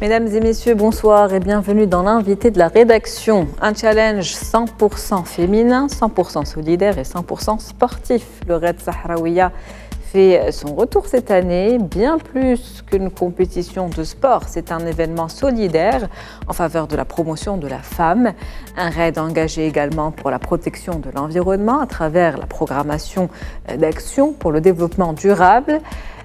Mesdames et messieurs, bonsoir et bienvenue dans l'invité de la rédaction. Un challenge 100% féminin, 100% solidaire et 100% sportif. Le Raid Sahraouia fait son retour cette année, bien plus qu'une compétition de sport. C'est un événement solidaire en faveur de la promotion de la femme. Un raid engagé également pour la protection de l'environnement à travers la programmation d'actions pour le développement durable.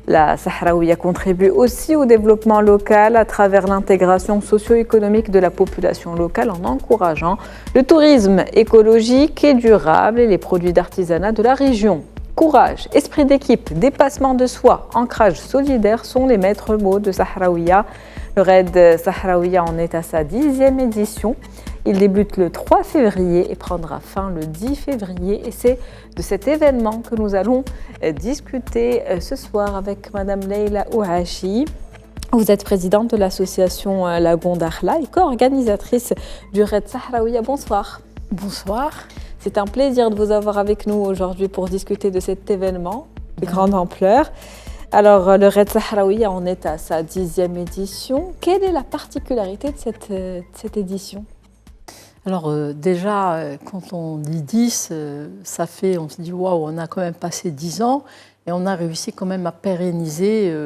La Sahraouia contribue aussi au développement local à travers l'intégration socio-économique de la population locale en encourageant le tourisme écologique et durable et les produits d'artisanat de la région. Courage, esprit d'équipe, dépassement de soi, ancrage solidaire sont les maîtres mots de Sahraouia. Le Raid Sahraouia en est à sa 10e édition. Il débute le 3 février et prendra fin le 10 février. Et c'est de cet événement que nous allons discuter ce soir avec Madame Leila Ouachi. Vous êtes présidente de l'association Lagon Dakhla et co-organisatrice du Raid Sahraouia. Bonsoir. Bonsoir. C'est un plaisir de vous avoir avec nous aujourd'hui pour discuter de cet événement de grande ampleur. Alors, le Raid Sahraouia en est à sa 10e édition. Quelle est la particularité de cette édition ? Alors déjà, quand on dit 10, ça fait, on se dit waouh, on a quand même passé 10 ans et on a réussi quand même à pérenniser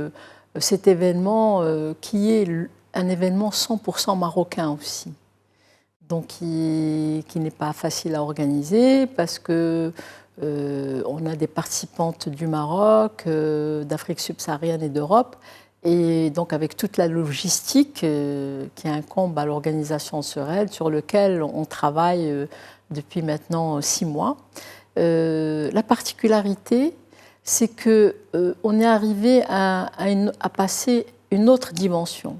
cet événement qui est un événement 100% marocain aussi. Donc qui n'est pas facile à organiser parce que on a des participantes du Maroc, d'Afrique subsaharienne et d'Europe. Et donc avec toute la logistique qui incombe à l'organisation de ce raid, sur lequel on travaille depuis maintenant 6 mois. La particularité, c'est qu'on est arrivé à passer une autre dimension.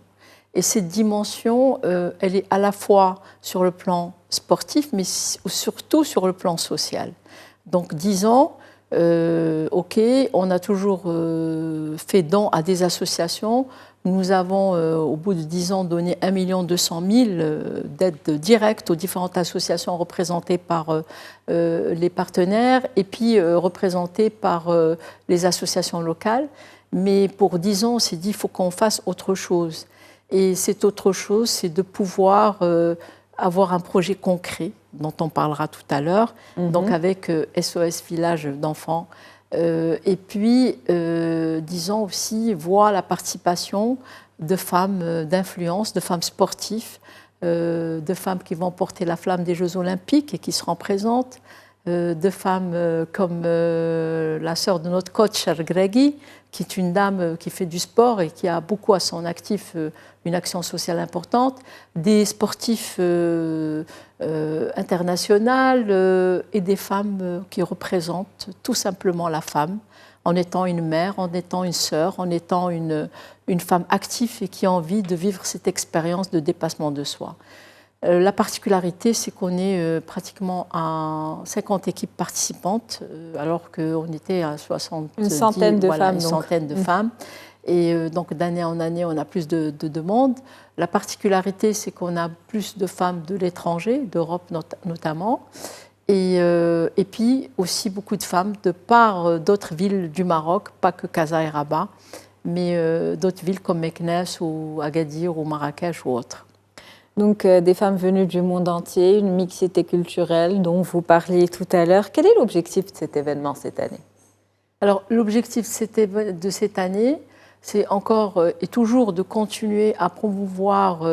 Et cette dimension, elle est à la fois sur le plan sportif, mais surtout sur le plan social. Donc 10 ans, OK, on a toujours fait don à des associations. Nous avons, au bout de 10 ans, donné 1 200 000 d'aides directes aux différentes associations représentées par les partenaires et puis représentées par les associations locales. Mais pour 10 ans, on s'est dit qu'il faut qu'on fasse autre chose. Et cette autre chose, c'est de pouvoir avoir un projet concret dont on parlera tout à l'heure, donc avec SOS Village d'enfants. Et puis, disons aussi, voir la participation de femmes d'influence, de femmes sportives, de femmes qui vont porter la flamme des Jeux Olympiques et qui seront présentes, de femmes comme la sœur de notre coach, Chargregi, qui est une dame qui fait du sport et qui a beaucoup à son actif une action sociale importante, des sportifs internationales et des femmes qui représentent tout simplement la femme, en étant une mère, en étant une sœur, en étant une femme active et qui a envie de vivre cette expérience de dépassement de soi. La particularité, c'est qu'on est pratiquement à 50 équipes participantes, alors qu'on était à 70, une centaine de femmes. Une centaine de femmes. Et donc, d'année en année, on a plus de demandes. La particularité, c'est qu'on a plus de femmes de l'étranger, d'Europe notamment. Et puis aussi beaucoup de femmes de par d'autres villes du Maroc, pas que Casa et Rabat, mais d'autres villes comme Meknès ou Agadir ou Marrakech ou autres. Donc, des femmes venues du monde entier, une mixité culturelle dont vous parliez tout à l'heure. Quel est l'objectif de cet événement cette année ? Alors, l'objectif de cette année, c'est encore et toujours de continuer à promouvoir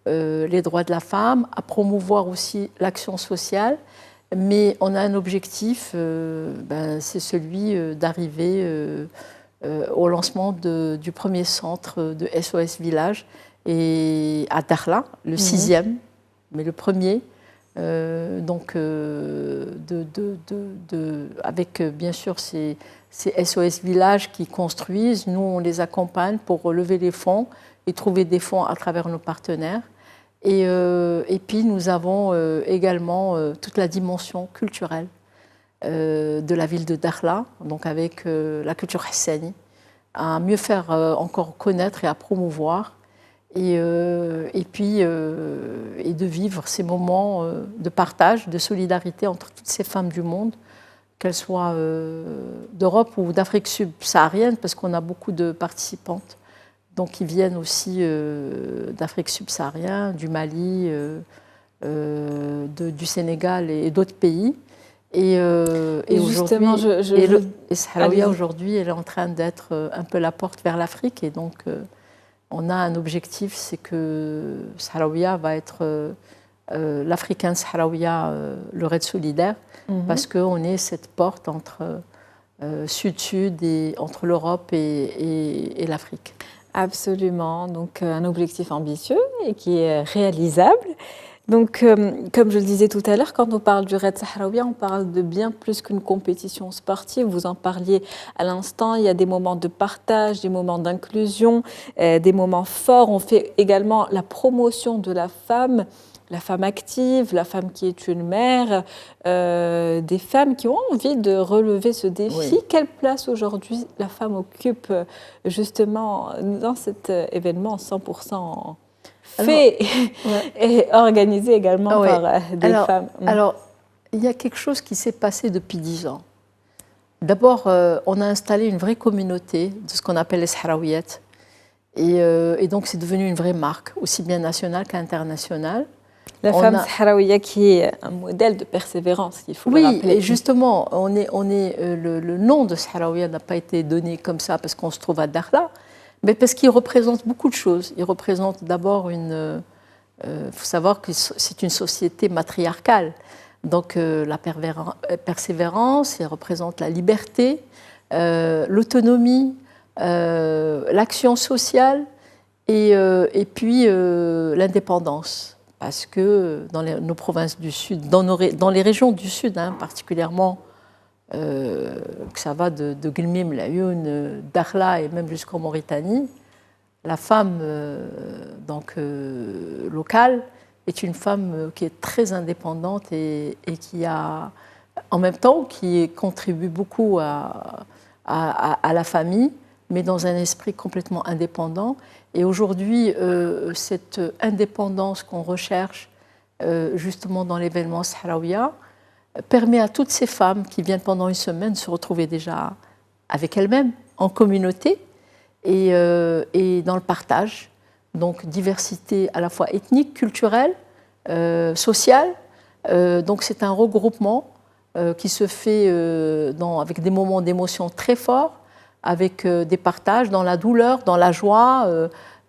les droits de la femme, à promouvoir aussi l'action sociale. Mais on a un objectif, c'est celui d'arriver au lancement du premier centre de SOS Village, et à Dakhla, le 6e, mais le premier, avec bien sûr ces SOS Villages qui construisent. Nous, on les accompagne pour relever les fonds et trouver des fonds à travers nos partenaires. Et puis, nous avons également toute la dimension culturelle de la ville de Dakhla, donc avec la culture hassani, à mieux faire encore connaître et à promouvoir. Et de vivre ces moments de partage, de solidarité entre toutes ces femmes du monde, qu'elles soient d'Europe ou d'Afrique subsaharienne, parce qu'on a beaucoup de participantes donc qui viennent aussi d'Afrique subsaharienne, du Mali, du Sénégal et d'autres pays. Et justement, Sahraouia aujourd'hui, elle est en train d'être un peu la porte vers l'Afrique. Et donc, on a un objectif, c'est que Sahraouia va être l'Africain Sahraouia, le Raid solidaire, parce qu'on est cette porte entre Sud-Sud et entre l'Europe et l'Afrique. Absolument. Donc, un objectif ambitieux et qui est réalisable. Donc, comme je le disais tout à l'heure, quand on parle du Raid Sahraoui, on parle de bien plus qu'une compétition sportive. Vous en parliez à l'instant, il y a des moments de partage, des moments d'inclusion, des moments forts. On fait également la promotion de la femme active, la femme qui est une mère, des femmes qui ont envie de relever ce défi. Oui. Quelle place aujourd'hui la femme occupe justement dans cet événement 100% fait et organisé également par des femmes. Alors, il y a quelque chose qui s'est passé depuis 10 ans. D'abord, on a installé une vraie communauté de ce qu'on appelle les Sahraouiettes. Et donc, c'est devenu une vraie marque, aussi bien nationale qu'internationale. La femme sahraouia qui est un modèle de persévérance, il faut le rappeler. Oui, et justement, le nom de Sahraouia n'a pas été donné comme ça parce qu'on se trouve à Dakhla, mais parce qu'il représente beaucoup de choses. Il représente d'abord il faut savoir que c'est une société matriarcale. Donc la persévérance, il représente la liberté, l'autonomie, l'action sociale et puis l'indépendance. Parce que dans nos provinces du Sud, dans les régions du Sud particulièrement, que ça va de Guelmim, Laayoune, Dakhla et même jusqu'en Mauritanie, la femme locale est une femme qui est très indépendante et qui a, en même temps, qui contribue beaucoup à la famille, mais dans un esprit complètement indépendant. Et aujourd'hui, cette indépendance qu'on recherche justement dans l'événement Sahraouia permet à toutes ces femmes qui viennent pendant une semaine se retrouver déjà avec elles-mêmes, en communauté et dans le partage. Donc diversité à la fois ethnique, culturelle, sociale. Donc c'est un regroupement qui se fait avec des moments d'émotion très forts, avec des partages dans la douleur, dans la joie,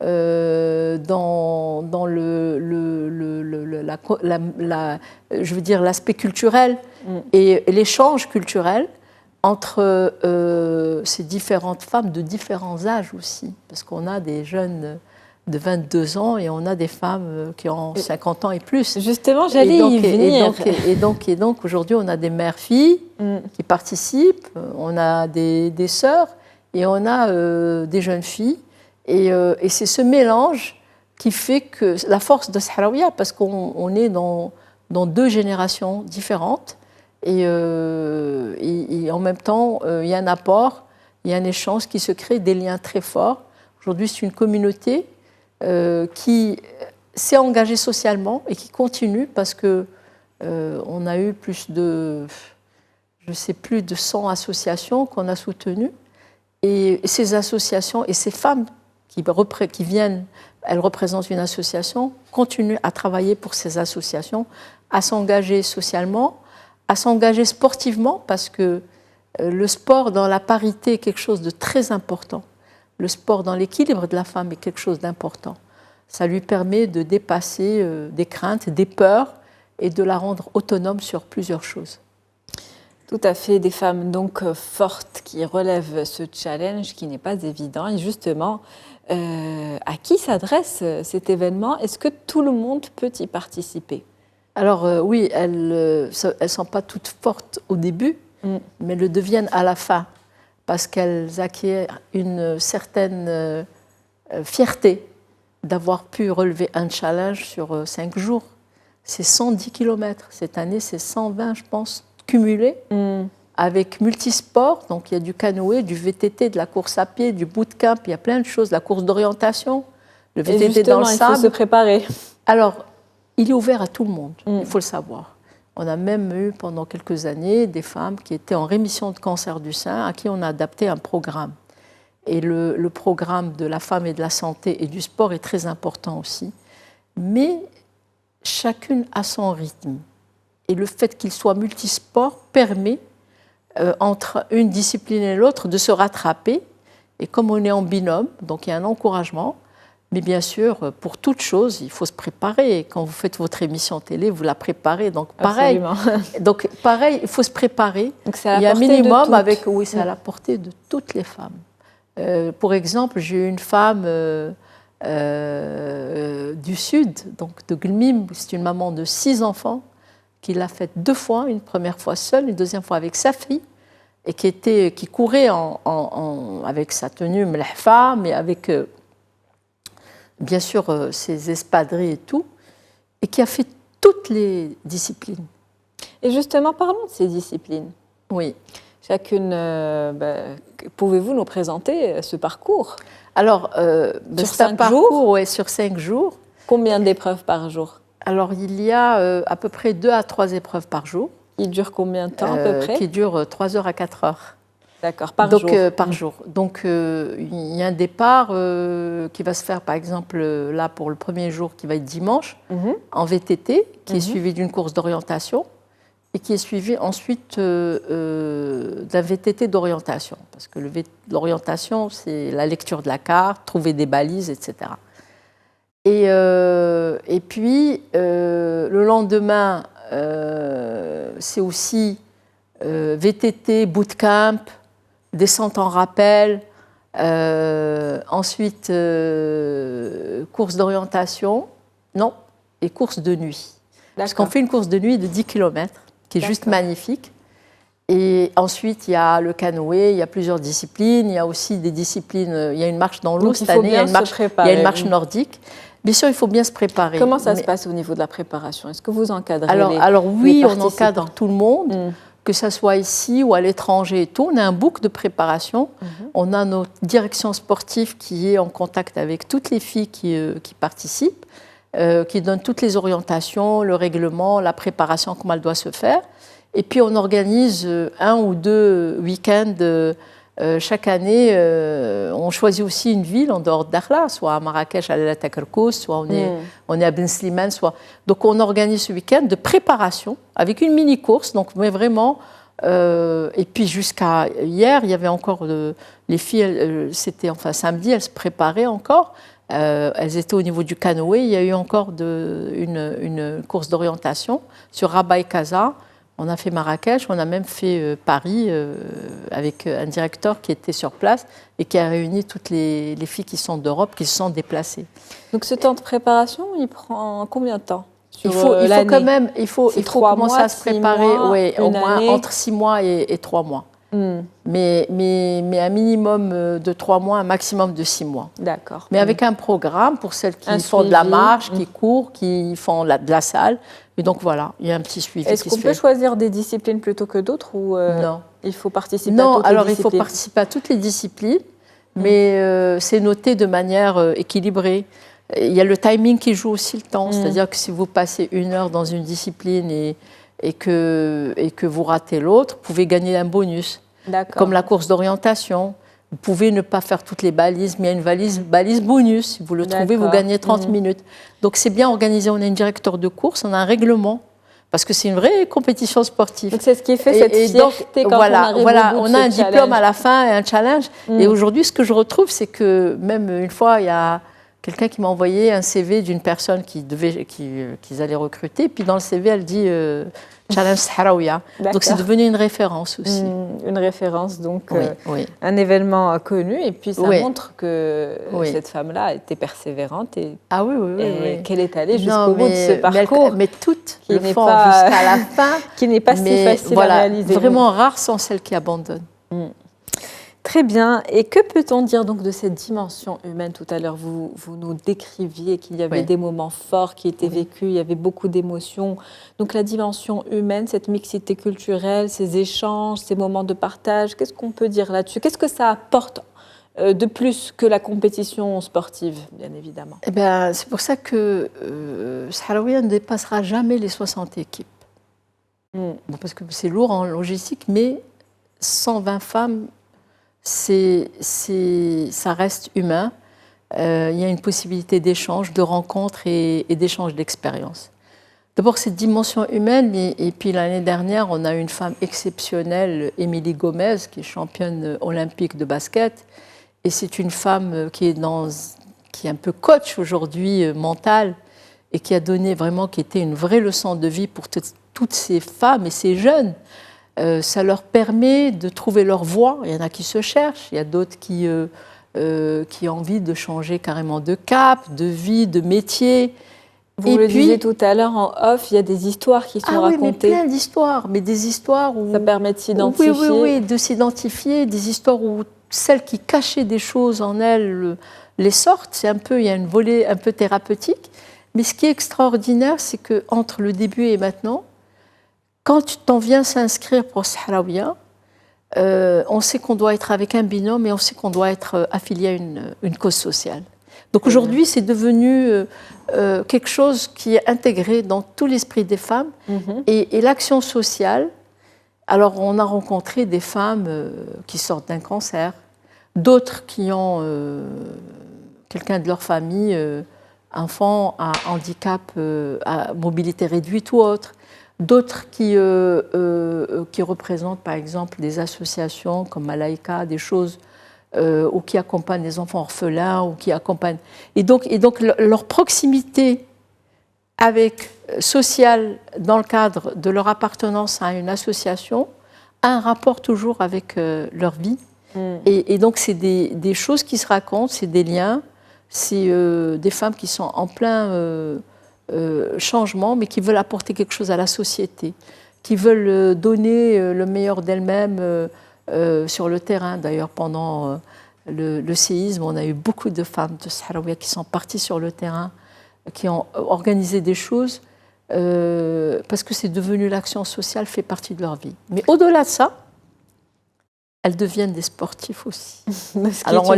dans je veux dire l'aspect culturel et l'échange culturel entre ces différentes femmes de différents âges aussi, parce qu'on a des jeunes de 22 ans et on a des femmes qui ont 50 ans et plus. Justement, j'allais y venir. Et donc aujourd'hui, on a des mères-filles qui participent, on a des sœurs et on a des jeunes filles. Et c'est ce mélange qui fait que la force de Sahraouia, parce qu'on est dans 2 générations différentes, et en même temps, il y a un apport, il y a un échange qui se crée, des liens très forts. Aujourd'hui, c'est une communauté qui s'est engagée socialement et qui continue parce que on a eu plus de 100 associations qu'on a soutenues. Et ces associations et ces femmes qui viennent, elles représentent une association, continuent à travailler pour ces associations, à s'engager socialement, à s'engager sportivement, parce que le sport dans la parité est quelque chose de très important. Le sport dans l'équilibre de la femme est quelque chose d'important. Ça lui permet de dépasser des craintes, des peurs et de la rendre autonome sur plusieurs choses. Tout à fait, des femmes donc fortes qui relèvent ce challenge qui n'est pas évident. Et justement, à qui s'adresse cet événement? Est-ce que tout le monde peut y participer? Alors oui, elles ne sont pas toutes fortes au début, mais le deviennent à la fin, parce qu'elles acquièrent une certaine fierté d'avoir pu relever un challenge sur 5 jours. C'est 110 km. Cette année, c'est 120, je pense, cumulés, avec multisports. Donc il y a du canoë, du VTT, de la course à pied, du bootcamp, il y a plein de choses, la course d'orientation, le VTT dans le sable. Il faut se préparer. Alors, il est ouvert à tout le monde, il faut le savoir. On a même eu pendant quelques années des femmes qui étaient en rémission de cancer du sein à qui on a adapté un programme. Et le programme de la femme et de la santé et du sport est très important aussi. Mais chacune a son rythme. Et le fait qu'il soit multisport permet, entre une discipline et l'autre, de se rattraper. Et comme on est en binôme, donc il y a un encouragement. Mais bien sûr, pour toute chose, il faut se préparer. Quand vous faites votre émission télé, vous la préparez. Donc pareil, il faut se préparer. Donc c'est à la il y a un portée minimum de avec, oui, c'est à la portée de toutes les femmes. Pour exemple, j'ai eu une femme du sud, donc de Gulmim, c'est une maman de 6 enfants, qui l'a faite 2 fois, une première fois seule, une deuxième fois avec sa fille, et qui courait avec sa tenue mlahfa, mais avec bien sûr ses espadrilles et tout, et qui a fait toutes les disciplines. Et justement, parlons de ces disciplines. Oui. Chacune, pouvez-vous nous présenter ce parcours? Alors, sur c'est un parcours, ouais, sur 5 jours. Combien d'épreuves par jour? Alors, il y a à peu près 2 à 3 épreuves par jour. Qui durent combien de temps à peu près? Qui durent 3 heures à 4 heures. D'accord, par jour. Par jour. Donc, il y a un départ qui va se faire, par exemple, là, pour le premier jour, qui va être dimanche, en VTT, qui est suivi d'une course d'orientation, et qui est suivi ensuite d'un VTT d'orientation. Parce que l'orientation, c'est la lecture de la carte, trouver des balises, etc. Et puis, le lendemain, c'est aussi VTT, bootcamp, descente en rappel, ensuite course d'orientation, non, et course de nuit. Parce qu'on fait une course de nuit de 10 km, qui est juste magnifique. Et ensuite, il y a le canoë, il y a plusieurs disciplines, il y a aussi des disciplines, il y a une marche dans l'eau cette année, il y a une marche nordique. Bien sûr, il faut bien se préparer. Comment ça se passe au niveau de la préparation? Est-ce que vous encadrez alors oui, on encadre tout le monde, que ce soit ici ou à l'étranger et tout. On a un book de préparation. On a notre direction sportive qui est en contact avec toutes les filles qui participent, qui donne toutes les orientations, le règlement, la préparation, comment elle doit se faire. Et puis on organise 1 ou 2 week-ends chaque année. On choisit aussi une ville en dehors de Dakhla, soit à Marrakech, à la Takarkous, soit on est à Ben Slimane. Donc on organise ce week-end de préparation avec une mini-course, donc mais vraiment. Et puis jusqu'à hier, il y avait encore les filles, c'était enfin samedi, elles se préparaient encore. Elles étaient au niveau du canoë. Il y a eu encore une course d'orientation sur Rabat et Casa. On a fait Marrakech, on a même fait Paris avec un directeur qui était sur place et qui a réuni toutes les filles qui sont d'Europe, qui se sont déplacées. Donc ce temps de préparation, il prend combien de temps? Il faut commencer à se préparer au moins entre 6 mois et 3 mois. Mais un minimum de 3 mois, un maximum de 6 mois. D'accord. Mais avec un programme pour celles qui font de la marche, qui courent, qui font de la salle. Et donc voilà, il y a un petit suivi. Est-ce qu'on peut choisir des disciplines plutôt que d'autres ou non. Il faut participer à toutes les disciplines? Non, alors il faut participer à toutes les disciplines, mais c'est noté de manière équilibrée. Il y a le timing qui joue aussi le temps, c'est-à-dire que si vous passez 1 heure dans une discipline et que vous ratez l'autre, vous pouvez gagner un bonus. Comme la course d'orientation. Vous pouvez ne pas faire toutes les balises, mais il y a une balise bonus. Si vous le trouvez, vous gagnez 30 minutes. Donc c'est bien organisé. On a un directeur de course, on a un règlement, parce que c'est une vraie compétition sportive. Donc c'est ce qui fait cette fierté quand on arrive au bout de on a un diplôme à la fin et un challenge. Et aujourd'hui, ce que je retrouve, c'est que même une fois, il y a quelqu'un qui m'a envoyé un CV d'une personne qu'ils allaient recruter. Puis dans le CV, elle dit Challenge Sahraouia. Donc c'est devenu une référence aussi. Une référence, donc oui. un événement connu. Et puis ça montre que cette femme-là était persévérante et qu'elle est allée jusqu'au bout de ce parcours. Mais toutes qui le font jusqu'à la fin. Qui n'est pas si facile à réaliser. Vraiment rares sont celles qui abandonnent. Très bien. Et que peut-on dire donc de cette dimension humaine? Tout à l'heure, vous nous décriviez qu'il y avait des moments forts qui étaient vécus, il y avait beaucoup d'émotions. Donc la dimension humaine, cette mixité culturelle, ces échanges, ces moments de partage, qu'est-ce qu'on peut dire là-dessus? Qu'est-ce que ça apporte de plus que la compétition sportive, bien évidemment? C'est pour ça que Sahraouia ne dépassera jamais les 60 équipes. Parce que c'est lourd en logistique, mais 120 femmes ça reste humain. Il y a une possibilité d'échange, de rencontre et d'échange d'expériences. D'abord, cette dimension humaine, et puis l'année dernière, on a eu une femme exceptionnelle, Émilie Gomez, qui est championne olympique de basket. Et c'est une femme qui est un peu coach aujourd'hui, mentale, et qui a donné vraiment, qui était une vraie leçon de vie pour toutes ces femmes et ces jeunes. Ça leur permet de trouver leur voie. Il y en a qui se cherchent, il y a d'autres qui ont envie de changer carrément de cap, de vie, de métier. Vous le disiez tout à l'heure en off, il y a des histoires qui sont racontées. Mais plein d'histoires, mais des histoires où... Ça permet de s'identifier. Oui, de s'identifier, des histoires où celles qui cachaient des choses en elles les sortent. Il y a une volée un peu thérapeutique. Mais ce qui est extraordinaire, c'est qu'entre le début et maintenant, quand tu t'en viens s'inscrire pour Sahraouia, on sait qu'on doit être avec un binôme et on sait qu'on doit être affilié à une cause sociale. Donc aujourd'hui, c'est devenu quelque chose qui est intégré dans tout l'esprit des femmes. Et l'action sociale, alors on a rencontré des femmes qui sortent d'un cancer, d'autres qui ont quelqu'un de leur famille, enfant à handicap, à mobilité réduite ou autre, d'autres qui représentent par exemple des associations comme Malaika, des choses ou qui accompagnent les enfants orphelins, ou qui accompagnent... Et donc leur proximité sociale dans le cadre de leur appartenance à une association a un rapport toujours avec leur vie. Et donc c'est des choses qui se racontent, c'est des liens, c'est des femmes qui sont en plein changement, mais qui veulent apporter quelque chose à la société, qui veulent donner le meilleur d'elles-mêmes sur le terrain. D'ailleurs, pendant le séisme, on a eu beaucoup de femmes de Sahraouia qui sont parties sur le terrain, qui ont organisé des choses, parce que c'est devenu l'action sociale, fait partie de leur vie. Mais au-delà de ça, elles deviennent des sportifs aussi. Alors on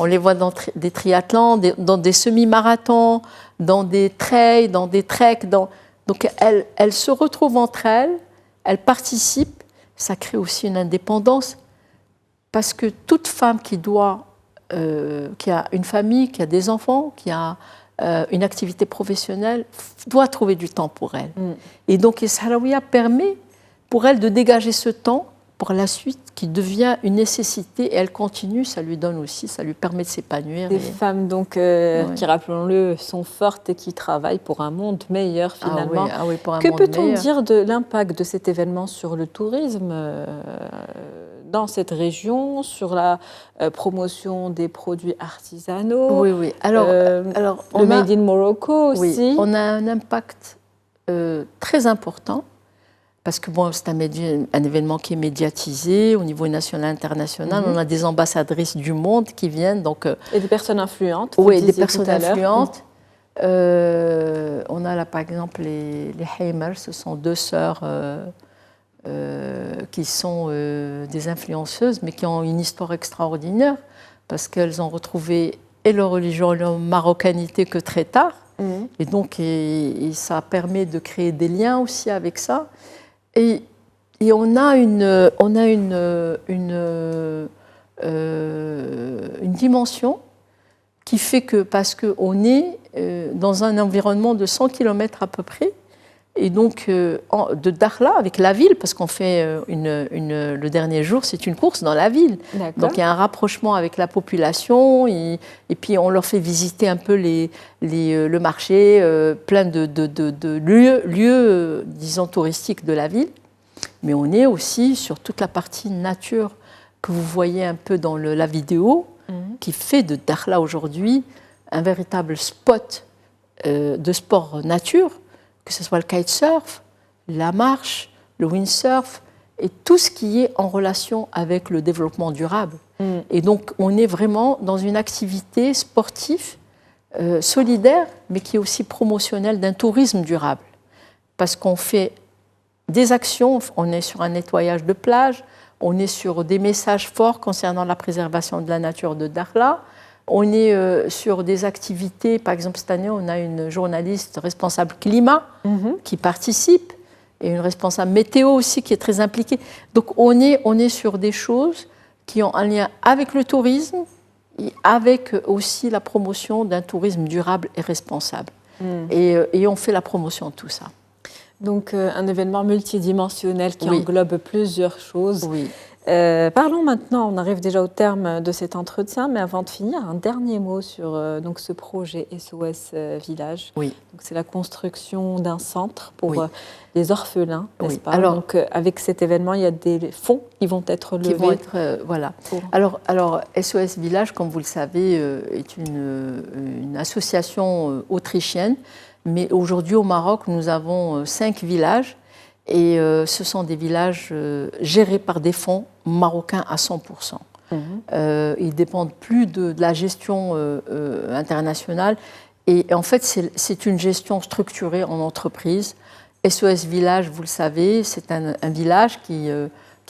les voit dans des triathlons, dans des semi-marathons, dans des trails, dans des treks. Donc elles se retrouvent entre elles participent. Ça crée aussi une indépendance, parce que toute femme qui a une famille, qui a des enfants, qui a une activité professionnelle, doit trouver du temps pour elle. Et donc Sahraouia permet pour elle de dégager ce temps pour la suite, qui devient une nécessité, et elle continue, ça lui permet de s'épanouir. Des femmes donc qui, rappelons-le, sont fortes et qui travaillent pour un monde meilleur finalement. Que peut-on dire de l'impact de cet événement sur le tourisme dans cette région, sur la promotion des produits artisanaux? Oui. Alors, le Made in Morocco aussi. Oui, on a un impact très important. Parce que c'est un événement qui est médiatisé au niveau national et international. On a des ambassadrices du monde qui viennent. Et des personnes influentes. Oui, des personnes influentes. On a là, par exemple, les Heimer, ce sont deux sœurs qui sont des influenceuses, mais qui ont une histoire extraordinaire, parce qu'elles ont retrouvé et leur religion et leur marocanité que très tard. Et donc, et ça permet de créer des liens aussi avec ça. Et on a une dimension qui fait que, parce qu'on est dans un environnement de 100 km à peu près, et donc de Dakhla, avec la ville, parce qu'on fait le dernier jour, c'est une course dans la ville. Donc il y a un rapprochement avec la population, et puis on leur fait visiter un peu le marché, plein de lieux, disons, touristiques de la ville. Mais on est aussi sur toute la partie nature que vous voyez un peu dans la vidéo, qui fait de Dakhla aujourd'hui un véritable spot de sport nature, que ce soit le kitesurf, la marche, le windsurf, et tout ce qui est en relation avec le développement durable. Et donc, on est vraiment dans une activité sportive, solidaire, mais qui est aussi promotionnelle d'un tourisme durable. Parce qu'on fait des actions, on est sur un nettoyage de plage, on est sur des messages forts concernant la préservation de la nature de Dakhla, on est sur des activités, par exemple cette année on a une journaliste responsable climat qui participe, et une responsable météo aussi qui est très impliquée. Donc on est sur des choses qui ont un lien avec le tourisme et avec aussi la promotion d'un tourisme durable et responsable. Et on fait la promotion de tout ça. Donc un événement multidimensionnel qui englobe plusieurs choses. Oui. Parlons maintenant, on arrive déjà au terme de cet entretien, mais avant de finir, un dernier mot sur donc ce projet SOS Village. Oui. Donc c'est la construction d'un centre pour les orphelins, n'est-ce pas? Alors, donc avec cet événement, il y a des fonds qui vont être levés. Qui vont être, voilà. Alors SOS Village, comme vous le savez, est une association autrichienne, mais aujourd'hui au Maroc, nous avons 5 villages. Et ce sont des villages gérés par des fonds marocains à 100%. Ils dépendent plus de la gestion internationale. Et en fait, c'est une gestion structurée en entreprise. SOS Village, vous le savez, c'est un village qui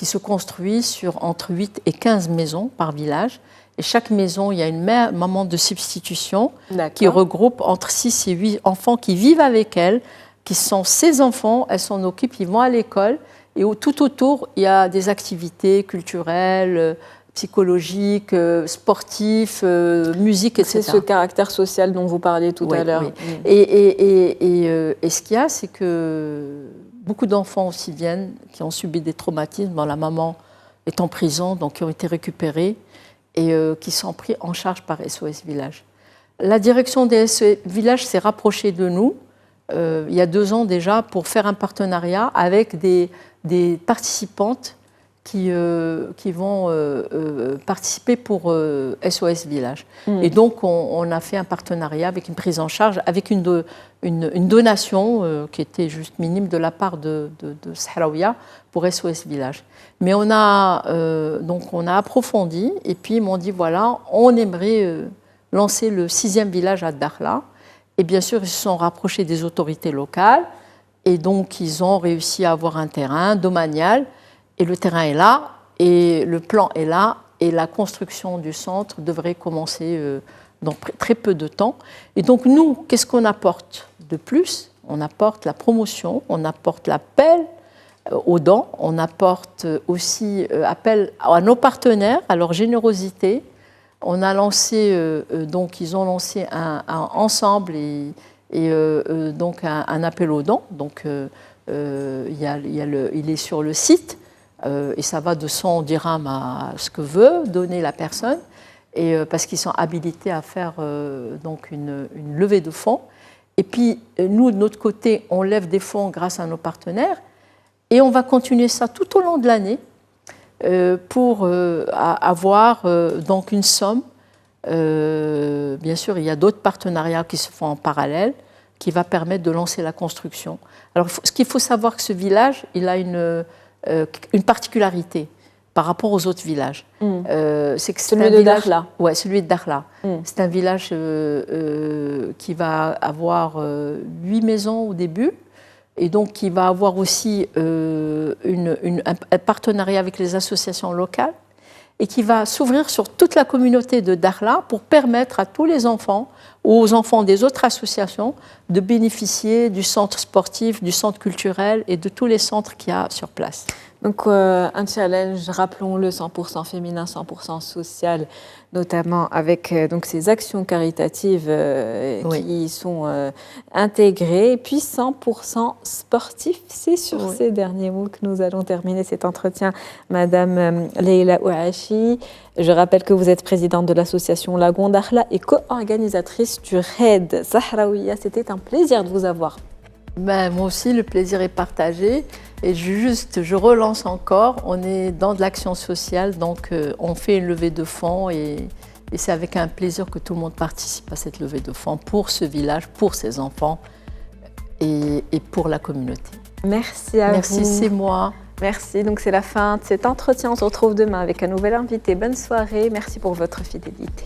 se construit sur entre 8 et 15 maisons par village. Et chaque maison, il y a une maman de substitution qui regroupe entre 6 et 8 enfants qui vivent avec elle, qui sont ses enfants, elle s'en occupe, ils vont à l'école et tout autour, il y a des activités culturelles, psychologiques, sportives, musique, etc. C'est ce caractère social dont vous parliez tout à l'heure. Oui. Et ce qu'il y a, c'est que beaucoup d'enfants aussi viennent qui ont subi des traumatismes. La maman est en prison, donc qui ont été récupérés et qui sont pris en charge par SOS Village. La direction des SOS Village s'est rapprochée de nous il y a 2 ans déjà pour faire un partenariat avec des participantes qui vont participer pour SOS Village. Et donc on a fait un partenariat avec une prise en charge, avec une donation qui était juste minime de la part de Sahraouia pour SOS Village. Mais on a approfondi et puis ils m'ont dit voilà, on aimerait lancer le 6e village à Dakhla. Et bien sûr, ils se sont rapprochés des autorités locales et donc ils ont réussi à avoir un terrain domanial et le terrain est là et le plan est là et la construction du centre devrait commencer dans très peu de temps. Et donc nous, qu'est-ce qu'on apporte de plus? On apporte la promotion, on apporte l'appel aux dons, on apporte aussi appel à nos partenaires, à leur générosité. On a lancé, donc ils ont lancé ensemble donc un appel aux dons. Donc il est sur le site et ça va de 100 dirhams à ce que veut donner la personne, et parce qu'ils sont habilités à faire donc une levée de fonds. Et puis nous de notre côté, on lève des fonds grâce à nos partenaires et on va continuer ça tout au long de l'année. Pour avoir donc une somme. Bien sûr, il y a d'autres partenariats qui se font en parallèle qui va permettre de lancer la construction. Alors, ce qu'il faut savoir, que ce village, il a une particularité par rapport aux autres villages. C'est que celui de Dakhla. Oui, celui de Dakhla. C'est un village qui va avoir 8 maisons au début. Et donc, qui va avoir aussi un partenariat avec les associations locales et qui va s'ouvrir sur toute la communauté de Dakhla pour permettre à tous les enfants ou aux enfants des autres associations de bénéficier du centre sportif, du centre culturel et de tous les centres qu'il y a sur place. Donc un challenge, rappelons-le, 100% féminin, 100% social, notamment avec donc ces actions caritatives qui sont intégrées, et puis 100% sportif. C'est sur ces derniers mots que nous allons terminer cet entretien. Madame Leila Ouachi, je rappelle que vous êtes présidente de l'association Lagon Dakhla et co-organisatrice du RAID Sahraouia. C'était un plaisir de vous avoir. Ben, moi aussi, le plaisir est partagé. Et je relance encore, on est dans de l'action sociale, donc on fait une levée de fonds et c'est avec un plaisir que tout le monde participe à cette levée de fonds pour ce village, pour ses enfants et pour la communauté. Merci à vous. Merci, c'est moi. Merci, donc c'est la fin de cet entretien. On se retrouve demain avec un nouvel invité. Bonne soirée, merci pour votre fidélité.